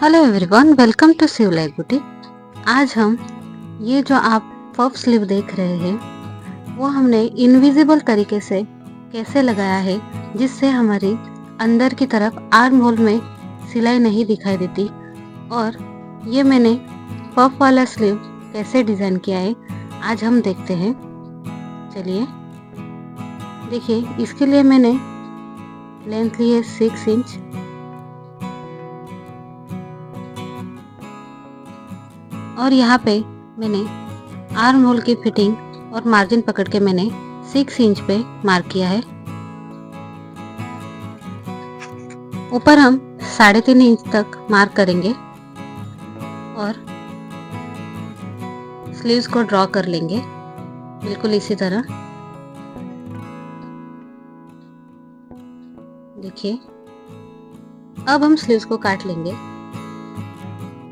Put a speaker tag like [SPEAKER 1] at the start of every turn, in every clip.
[SPEAKER 1] Hello everyone, welcome to Sivlai boutique. आज हम ये जो आप पफ स्लीव देख रहे हैं वो हमने इनविजिबल तरीके से कैसे लगाया है, जिससे हमारी अंदर की तरफ आर्म होल में सिलाई नहीं दिखाई देती। और ये मैंने पफ वाला स्लीव कैसे डिज़ाइन किया है आज हम देखते हैं। चलिए देखिए, इसके लिए मैंने लेंथ ली है 6 इंच और यहाँ पे मैंने आर्म होल की फिटिंग और मार्जिन पकड़ के मैंने 6 इंच पे मार्क किया है। ऊपर हम 3.5 इंच तक मार्क करेंगे और स्लीव्स को ड्रॉ कर लेंगे बिल्कुल इसी तरह। देखिए, अब हम स्लीव्स को काट लेंगे।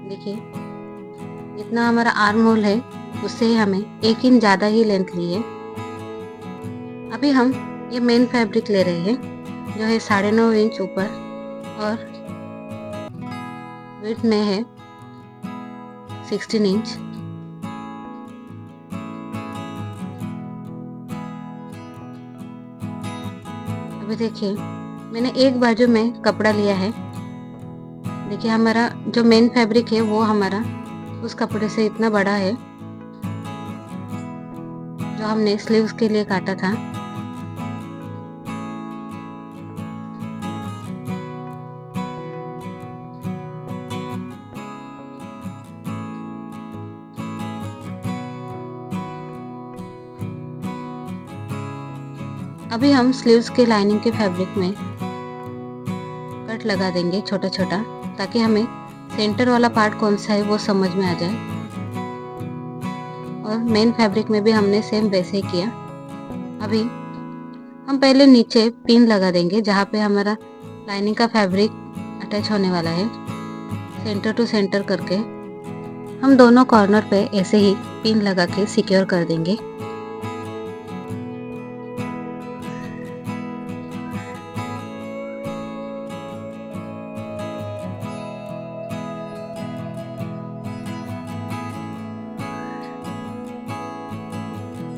[SPEAKER 1] देखिए, जितना हमारा आर्म होल है उससे हमें 1 इंच ज़्यादा ही लेंथ ली है। अभी हम ये मेन फैब्रिक ले रहे हैं जो है 9.5 इंच ऊपर और विड्थ में है 16 इंच। अभी देखिए, मैंने एक बाजू में कपड़ा लिया है। देखिए, हमारा जो मेन फैब्रिक है वो हमारा उस कपड़े से इतना बड़ा है जो हमने स्लीव्स के लिए काटा था। अभी हम स्लीव्स के लाइनिंग के फैब्रिक में कट लगा देंगे छोटा छोटा, ताकि हमें सेंटर वाला पार्ट कौन सा है वो समझ में आ जाए। और मेन फैब्रिक में भी हमने सेम वैसे ही किया। अभी हम पहले नीचे पिन लगा देंगे जहाँ पे हमारा लाइनिंग का फैब्रिक अटैच होने वाला है। सेंटर टू सेंटर करके हम दोनों कॉर्नर पे ऐसे ही पिन लगा के सिक्योर कर देंगे।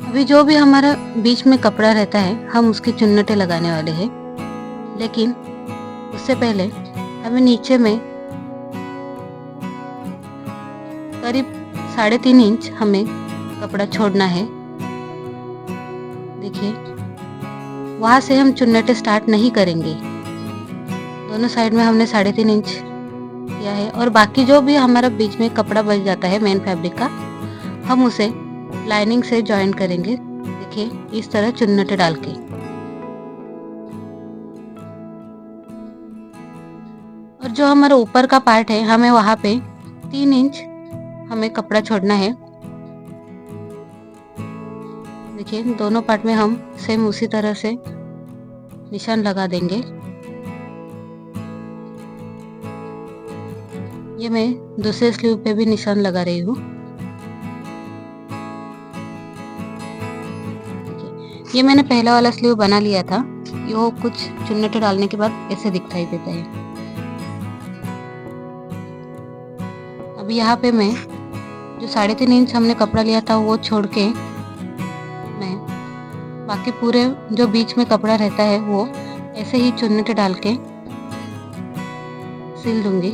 [SPEAKER 1] अभी जो भी हमारा बीच में कपड़ा रहता है हम उसकी चुन्नटें लगाने वाले हैं, लेकिन उससे पहले हमें नीचे में करीब 3.5 इंच हमें कपड़ा छोड़ना है। देखिए, वहाँ से हम चुन्नटें स्टार्ट नहीं करेंगे। दोनों साइड में हमने 3.5 इंच किया है और बाकी जो भी हमारा बीच में कपड़ा बच जाता है मेन फैब्रिक का, हम उसे लाइनिंग से जॉइन करेंगे। देखिए, इस तरह चुन्नटें डाल के। और जो हमारा ऊपर का पार्ट है हमें वहाँ पे 3 इंच हमें कपड़ा छोड़ना है। देखिए, दोनों पार्ट में हम सेम उसी तरह से निशान लगा देंगे। ये मैं दूसरे स्लीव पे भी निशान लगा रही हूँ। ये मैंने पहला वाला स्लीव बना लिया था। ये कुछ चुन्नटें डालने के बाद ऐसे दिखाई देता है। अभी यहाँ पे मैं जो 3.5 इंच हमने कपड़ा लिया था वो छोड़ के मैं बाकी पूरे जो बीच में कपड़ा रहता है वो ऐसे ही चुन्नटें डाल के सिल दूंगी।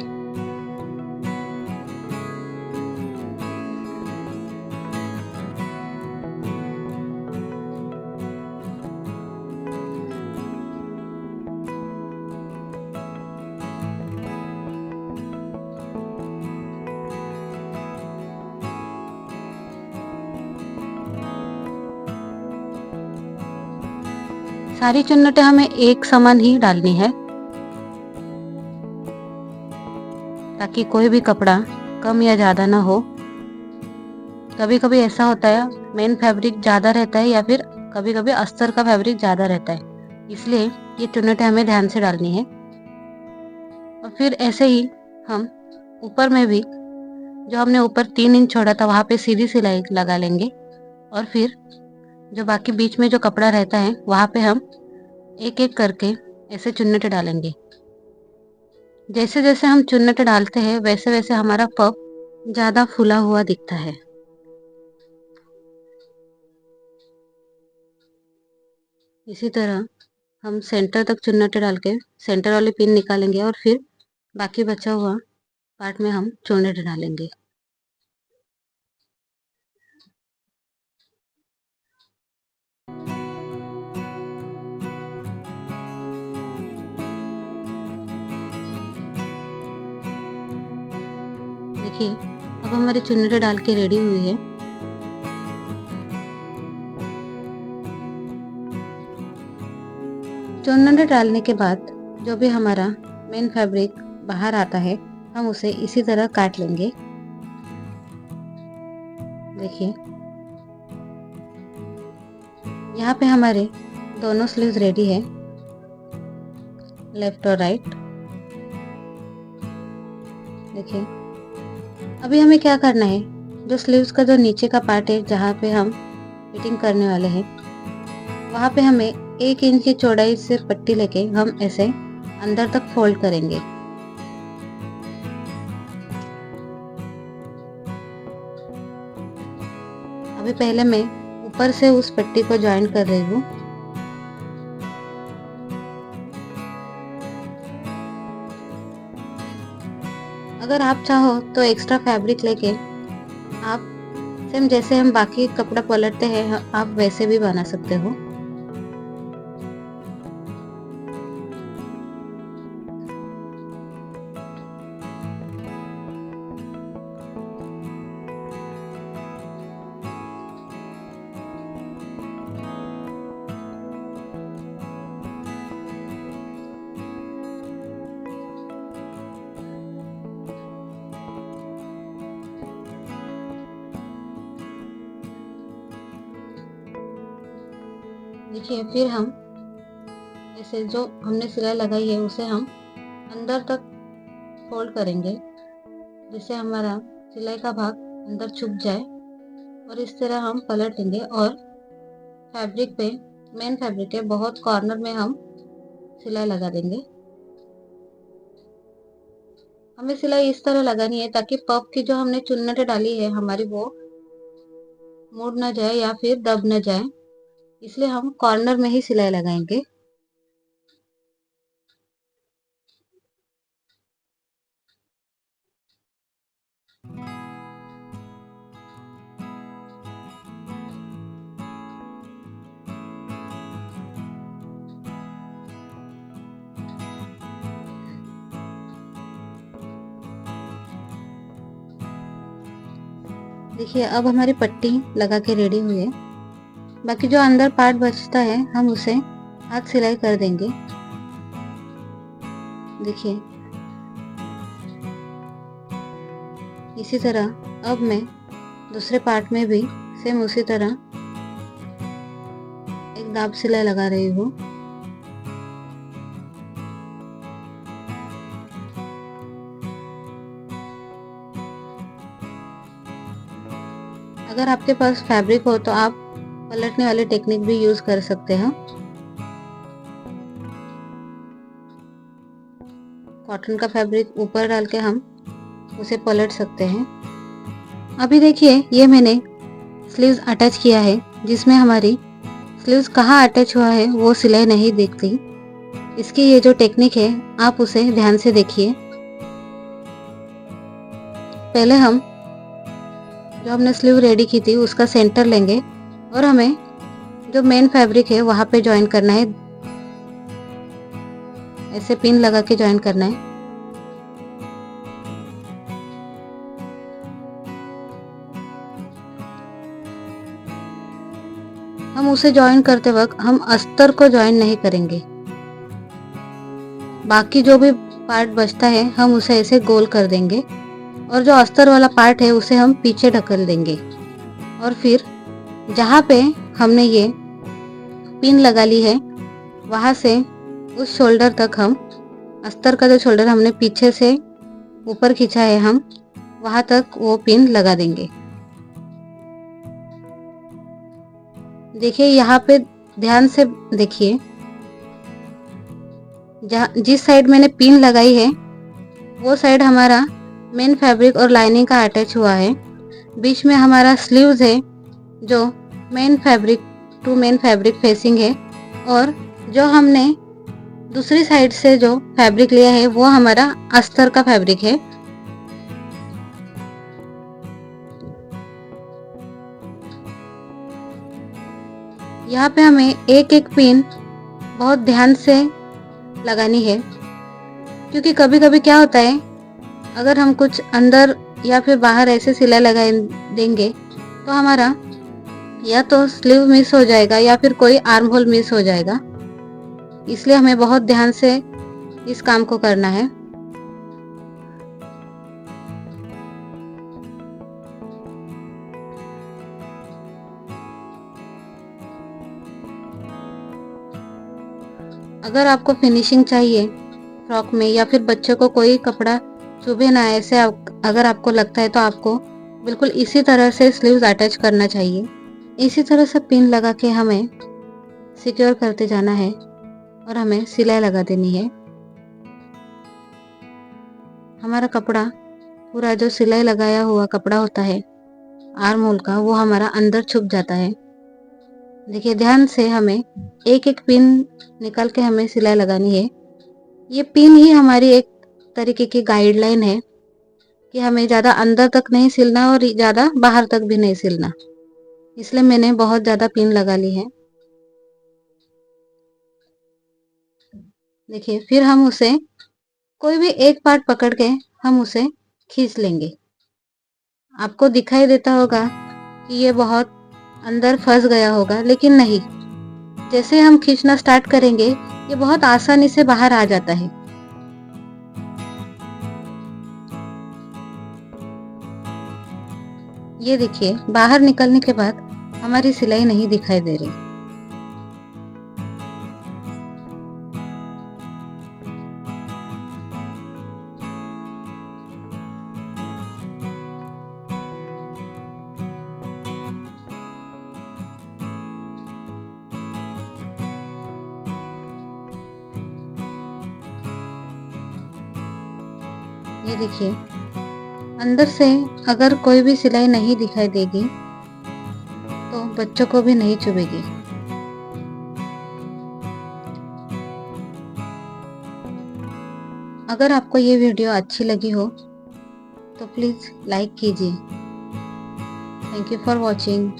[SPEAKER 1] सारी चुन्नटें हमें एक समान ही डालनी है ताकि कोई भी कपड़ा कम या ज़्यादा ना हो। कभी कभी ऐसा होता है मेन फैब्रिक ज़्यादा रहता है या फिर कभी कभी अस्तर का फैब्रिक ज़्यादा रहता है, इसलिए ये चुन्नटें हमें ध्यान से डालनी है। और फिर ऐसे ही हम ऊपर में भी जो हमने ऊपर 3 इंच छोड़ा था वहाँ पे सीधी सिलाई लगा लेंगे और फिर जो बाकी बीच में जो कपड़ा रहता है वहाँ पे हम एक एक करके ऐसे चुन्नटें डालेंगे। जैसे जैसे हम चुन्नट डालते हैं वैसे वैसे हमारा पफ ज्यादा फूला हुआ दिखता है। इसी तरह हम सेंटर तक चुन्नट डाल के सेंटर वाली पिन निकालेंगे और फिर बाकी बचा हुआ पार्ट में हम चुन्नट डालेंगे। देखिए अब हमारी चुन्नट डाल के रेडी हुई है। चुन्नट डालने के बाद जो भी हमारा मेन फैब्रिक बाहर आता है हम उसे इसी तरह काट लेंगे। देखिए यहाँ पे हमारे दोनों स्लीव्स रेडी है, लेफ्ट और राइट। देखिए अभी हमें क्या करना है, जो स्लीव्स का जो नीचे का पार्ट है जहाँ पे हम फिटिंग करने वाले हैं वहाँ पे हमें 1 इंच की चौड़ाई से पट्टी लेके हम ऐसे अंदर तक फोल्ड करेंगे। अभी पहले मैं ऊपर से उस पट्टी को ज्वाइन कर रही हूँ। अगर आप चाहो तो एक्स्ट्रा फैब्रिक लेके आप सेम जैसे हम बाकी कपड़ा पलटते हैं आप वैसे भी बना सकते हो। देखिए फिर हम ऐसे जो हमने सिलाई लगाई है उसे हम अंदर तक फोल्ड करेंगे जिससे हमारा सिलाई का भाग अंदर छुप जाए और इस तरह हम पलट लेंगे और फैब्रिक पे मेन फैब्रिक के बहुत कॉर्नर में हम सिलाई लगा देंगे। हमें सिलाई इस तरह लगानी है ताकि पफ की जो हमने चुन्नट डाली है हमारी वो मुड़ न जाए या फिर दब न जाए, इसलिए हम कॉर्नर में ही सिलाई लगाएंगे। देखिए अब हमारी पट्टी लगा के रेडी हुई है। बाकी जो अंदर पार्ट बचता है हम उसे हाथ सिलाई कर देंगे। देखिए इसी तरह अब मैं दूसरे पार्ट में भी सेम उसी तरह एक दाब सिलाई लगा रही हूँ। अगर आपके पास फैब्रिक हो तो आप पलटने वाली टेक्निक भी यूज कर सकते हैं। कॉटन का फैब्रिक ऊपर डाल के हम उसे पलट सकते हैं। अभी देखिए ये मैंने स्लीव्स अटैच किया है जिसमें हमारी स्लीव्स कहाँ अटैच हुआ है वो सिलाई नहीं दिखती। इसकी ये जो टेक्निक है आप उसे ध्यान से देखिए। पहले हम जो हमने स्लीव रेडी की थी उसका सेंटर लेंगे और हमें जो मेन फैब्रिक है वहां पे ज्वाइन करना है, ऐसे पिन लगा के ज्वाइन करना है। हम उसे ज्वाइन करते वक्त हम अस्तर को ज्वाइन नहीं करेंगे, बाकी जो भी पार्ट बचता है हम उसे ऐसे गोल कर देंगे और जो अस्तर वाला पार्ट है उसे हम पीछे ढकल देंगे और फिर जहाँ पे हमने ये पिन लगा ली है वहां से उस शोल्डर तक हम अस्तर का जो शोल्डर हमने पीछे से ऊपर खींचा है हम वहां तक वो पिन लगा देंगे। देखिए यहाँ पे ध्यान से देखिए, जहाँ जिस साइड मैंने पिन लगाई है वो साइड हमारा मेन फैब्रिक और लाइनिंग का अटैच हुआ है। बीच में हमारा स्लीव्स है जो मेन फैब्रिक फेसिंग है, और जो हमने दूसरी साइड से जो फैब्रिक लिया है वो हमारा अस्तर का फैब्रिक है। यहाँ पे हमें एक एक पिन बहुत ध्यान से लगानी है, क्योंकि कभी कभी क्या होता है, अगर हम कुछ अंदर या फिर बाहर ऐसे सिलाई लगा देंगे तो हमारा या तो स्लीव मिस हो जाएगा या फिर कोई आर्म होल मिस हो जाएगा। इसलिए हमें बहुत ध्यान से इस काम को करना है। अगर आपको फिनिशिंग चाहिए फ्रॉक में, या फिर बच्चे को कोई कपड़ा चुभे ना ऐसे अगर आपको लगता है, तो आपको बिल्कुल इसी तरह से स्लीव्स अटैच करना चाहिए। इसी तरह से पिन लगा के हमें सिक्योर करते जाना है और हमें सिलाई लगा देनी है। हमारा कपड़ा पूरा जो सिलाई लगाया हुआ कपड़ा होता है आर्म होल का, वो हमारा अंदर छुप जाता है। देखिए, ध्यान से हमें एक एक पिन निकाल के हमें सिलाई लगानी है। ये पिन ही हमारी एक तरीके की गाइडलाइन है कि हमें ज़्यादा अंदर तक नहीं सिलना और ज़्यादा बाहर तक भी नहीं सिलना। इसलिए मैंने बहुत ज़्यादा पिन लगा ली है। देखिए, फिर हम उसे कोई भी एक पार्ट पकड़ के हम उसे खींच लेंगे। आपको दिखाई देता होगा कि ये बहुत अंदर फंस गया होगा, लेकिन नहीं, जैसे हम खींचना स्टार्ट करेंगे ये बहुत आसानी से बाहर आ जाता है। ये देखिए, बाहर निकलने के बाद हमारी सिलाई नहीं दिखाई दे रही। ये देखिए, अंदर से अगर कोई भी सिलाई नहीं दिखाई देगी तो बच्चों को भी नहीं चुभेगी। अगर आपको ये वीडियो अच्छी लगी हो तो प्लीज़ लाइक कीजिए। Thank you for watching.